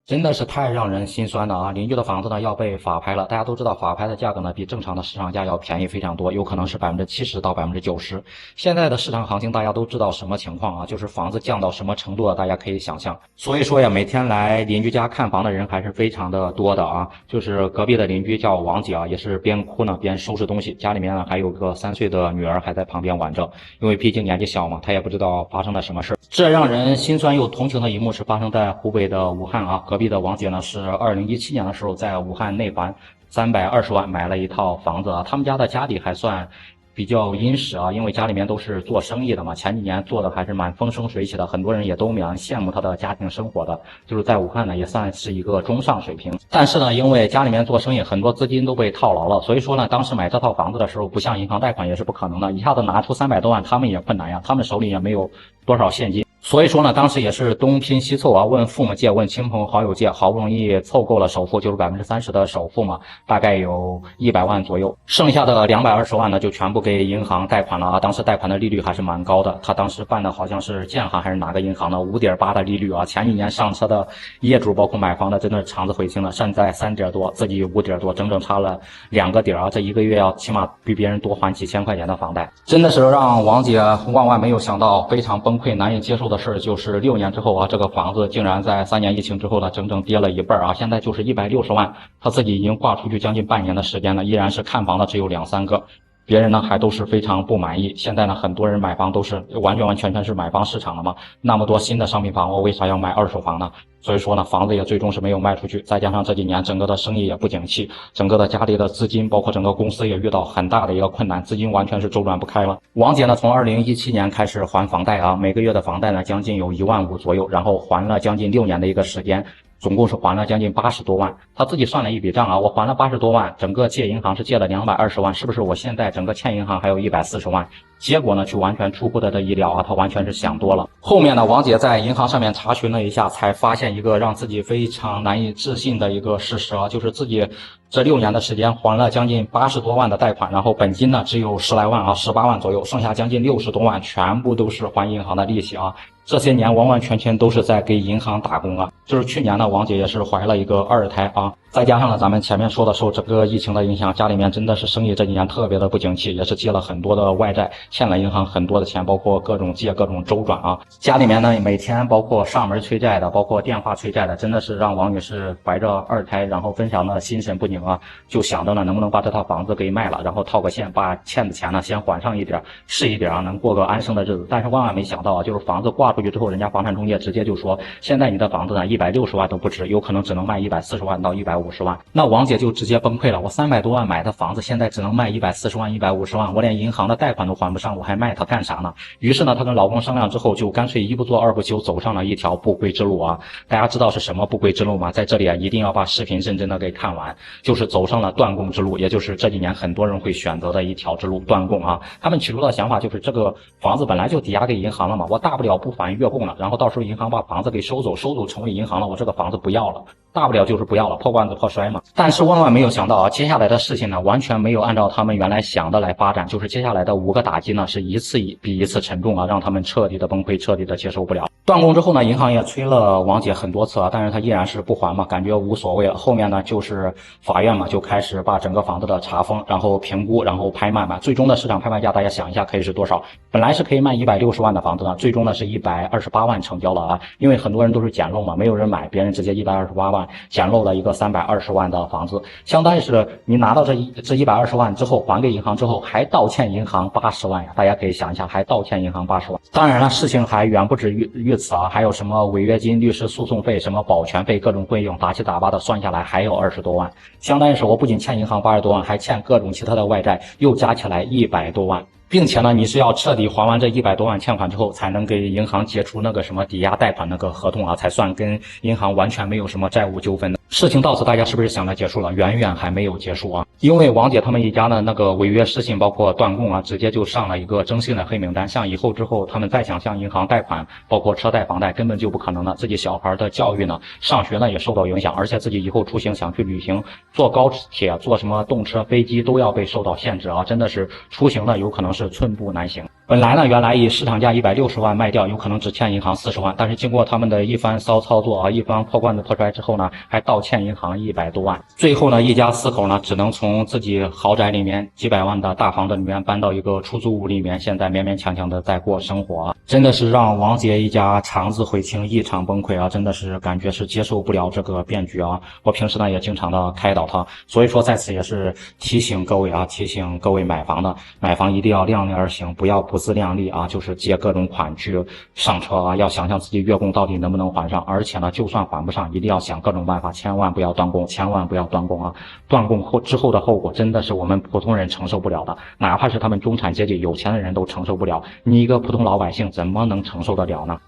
真的是太让人心酸了啊！邻居的房子呢要被法拍了，大家都知道法拍的价格呢比正常的市场价要便宜非常多，有可能是70%到90%。现在的市场行情大家都知道什么情况啊？就是房子降到什么程度了，大家可以想象。所以说呀，每天来邻居家看房的人还是非常的多的啊。就是隔壁的邻居叫王姐啊，也是边哭呢边收拾东西，家里面呢还有个3岁的女儿还在旁边玩着，因为毕竟年纪小嘛，她也不知道发生了什么事。这让人心酸又同情的一幕是发生在湖北的武汉啊，隔壁的王姐呢是2017年的时候在武汉内环320万买了一套房子啊，他们家的家底还算比较殷实啊，因为家里面都是做生意的嘛，前几年做的还是蛮风生水起的，很多人也都蛮羡慕他的家庭生活的，就是在武汉呢也算是一个中上水平。但是呢，因为家里面做生意，很多资金都被套牢了，所以说呢，当时买这套房子的时候，不像银行贷款也是不可能的，一下子拿出300多万，他们也困难呀，他们手里也没有多少现金。所以说呢，当时也是东拼西凑啊，问父母借，问亲朋好友借，好不容易凑够了首付，就是30%的首付嘛，大概有100万左右，剩下的220万呢，就全部给银行贷款了啊。当时贷款的利率还是蛮高的，他当时办的好像是建行还是哪个银行的5.8%的利率啊。前几年上车的业主，包括买房的，真的肠子悔青了，现在3点多，自己5点多，整整差了2个点啊！这一个月要起码比别人多还几千块钱的房贷，真的是让王姐万万没有想到，非常崩溃、难以接受的事就是6年之后啊，这个房子竟然在3年疫情之后呢，整整跌了一半啊！现在就是160万，他自己已经挂出去将近半年的时间了，依然是看房的只有2、3个。别人呢还都是非常不满意。现在呢，很多人买房都是完全是买方市场了嘛。那么多新的商品房，我为啥要买二手房呢？所以说呢，房子也最终是没有卖出去。再加上这几年整个的生意也不景气，整个的家里的资金，包括整个公司也遇到很大的一个困难，资金完全是周转不开了。王姐呢，从2017年开始还房贷啊，每个月的房贷呢将近有1万5左右，然后还了将近6年的一个时间。总共是还了将近80多万，他自己算了一笔账啊，我还了80多万，整个借银行是借了220万，是不是我现在整个欠银行还有140万？结果呢，却完全出乎他的意料啊，他完全是想多了。后面呢，王姐在银行上面查询了一下，才发现一个让自己非常难以置信的一个事实啊，就是自己这6年的时间还了将近80多万的贷款，然后本金呢只有10来万啊，18万左右，剩下将近60多万全部都是还银行的利息啊。这些年完全都是在给银行打工啊。就是去年呢，王姐也是怀了一个2胎啊，再加上呢，咱们前面说的受整个疫情的影响，家里面真的是生意这几年特别的不景气，也是借了很多的外债，欠了银行很多的钱，包括各种借各种周转啊。家里面呢，每天包括上门催债的，包括电话催债的，真的是让王女士怀着2胎，然后非常的心神不宁啊，就想着呢，能不能把这套房子给卖了，然后套个现，把欠的钱呢先还上一点，是一点啊，能过个安生的日子。但是万万没想到啊，就是房子挂出去之后，人家房产中介直接就说，现在你的房子呢160万都不值，有可能只能卖140万到150万。那王姐就直接崩溃了，我300多万买的房子，现在只能卖140万、150万，我连银行的贷款都还不上，我还卖它干啥呢？于是呢，她跟老公商量之后，就干脆一不做二不休，走上了一条不归之路啊！大家知道是什么不归之路吗？在这里啊，一定要把视频认真的给看完，就是走上了断供之路，也就是这几年很多人会选择的一条之路，断供啊！他们起初的想法就是，这个房子本来就抵押给银行了嘛，我大不了不还月供了，然后到时候银行把房子给收走成为银行了，我这个房子不要了，大不了就是不要了，破罐子破摔嘛。但是万万没有想到啊，接下来的事情呢，完全没有按照他们原来想的来发展，就是接下来的5个打击呢，是一次比一次沉重啊，让他们彻底的崩溃，彻底的接受不了。断供之后呢，银行也催了王姐很多次啊，但是她依然是不还嘛，感觉无所谓了。后面呢，就是法院嘛，就开始把整个房子的查封，然后评估，然后拍卖嘛。最终的市场拍卖价，大家想一下可以是多少？本来是可以卖160万的房子呢，最终呢是128万成交了啊，因为很多人都是捡漏嘛，没有人买，别人直接128万捡漏了一个320万的房子，相当于是你拿到这120万之后还给银行之后，还倒欠银行80万呀！大家可以想一下，还倒欠银行80万。当然了，事情还远不止于此啊，还有什么违约金、律师诉讼费、什么保全费、各种费用，杂七杂八的算下来还有20多万，相当于是我不仅欠银行80多万，还欠各种其他的外债，又加起来100多万。并且呢，你是要彻底还完这100多万欠款之后，才能给银行解除那个什么抵押贷款那个合同啊，才算跟银行完全没有什么债务纠纷的。事情到此，大家是不是想着结束了？远远还没有结束啊！因为王姐他们一家的那个违约失信，包括断供啊，直接就上了一个征信的黑名单。像以后之后，他们再想向银行贷款，包括车贷、房贷，根本就不可能了。自己小孩的教育呢，上学呢也受到影响，而且自己以后出行想去旅行，坐高铁、坐什么动车、飞机都要被受到限制啊！真的是出行呢，有可能是寸步难行。本来呢，原来以市场价160万卖掉，有可能只欠银行40万，但是经过他们的一番骚操作啊，一番破罐子破摔之后呢，还倒欠银行100多万。最后呢，一家4口呢，只能从自己豪宅里面几百万的大房子里面搬到一个出租屋里面，现在勉勉强强的在过生活啊，真的是让王杰一家肠子悔青，一场崩溃啊！真的是感觉是接受不了这个变局啊！我平时呢也经常的开导他，所以说在此也是提醒各位啊，提醒各位买房的，买房一定要量力而行，不要不自量力啊，就是借各种款去上车啊，要想想自己月供到底能不能还上，而且呢，就算还不上，一定要想各种办法，千万不要断供，千万不要断供啊！断供之后的后果真的是我们普通人承受不了的，哪怕是他们中产阶级有钱的人都承受不了，你一个普通老百姓怎么能承受得了呢？